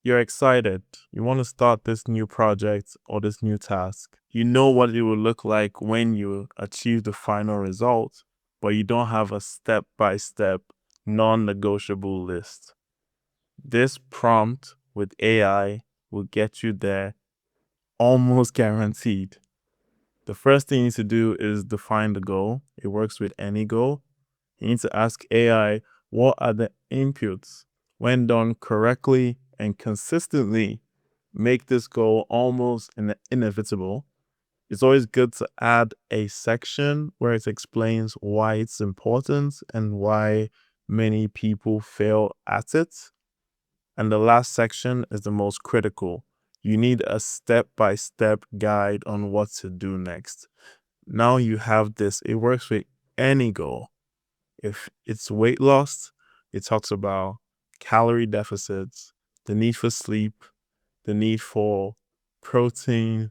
You're excited. You want to start this new project or this new task. You know what it will look like when you achieve the final result, but you don't have a step by step, non negotiable list. This prompt with AI will get you there almost guaranteed. The first thing you need to do is define the goal. It works with any goal. You need to ask AI, what are the inputs? When done correctly and consistently, make this goal almost inevitable. It's always good to add a section where it explains why it's important and why many people fail at it. And the last section is the most critical. You need a step-by-step guide on what to do next. Now you have this. It works with any goal. If it's weight loss, it talks about calorie deficits, the need for sleep, the need for protein.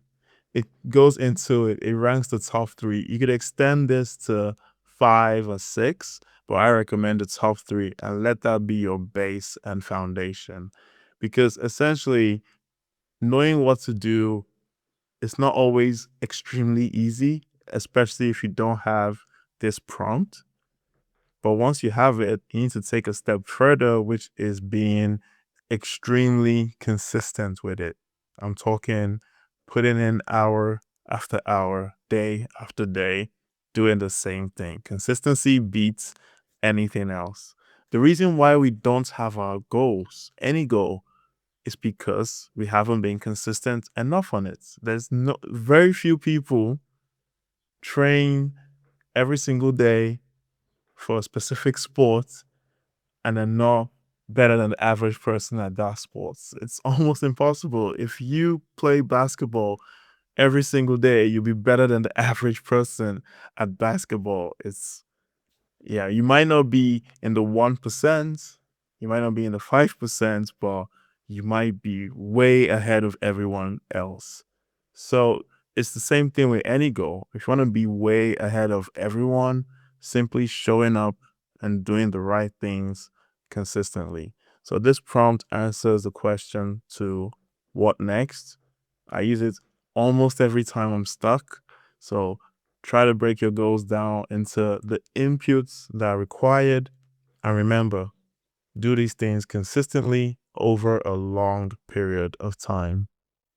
It goes into it. It ranks the top three. You could extend this to 5 or 6, but I recommend the top three and let that be your base and foundation. Because essentially, knowing what to do is not always extremely easy, especially if you don't have this prompt. But once you have it, you need to take a step further, which is being extremely consistent with it. I'm talking putting in hour after hour, day after day, doing the same thing. Consistency beats anything else. The reason why we don't have our goals, any goal, is because we haven't been consistent enough on it. There's very few people train every single day for a specific sport and are not better than the average person at that sport. It's almost impossible. If you play basketball every single day, you'll be better than the average person at basketball. Yeah, you might not be in the 1%, you might not be in the 5%, but you might be way ahead of everyone else. So it's the same thing with any goal. If you want to be way ahead of everyone, simply showing up and doing the right things consistently. So this prompt answers the question to what next. I use it almost every time I'm stuck. So try to break your goals down into the inputs that are required. And remember, do these things consistently over a long period of time.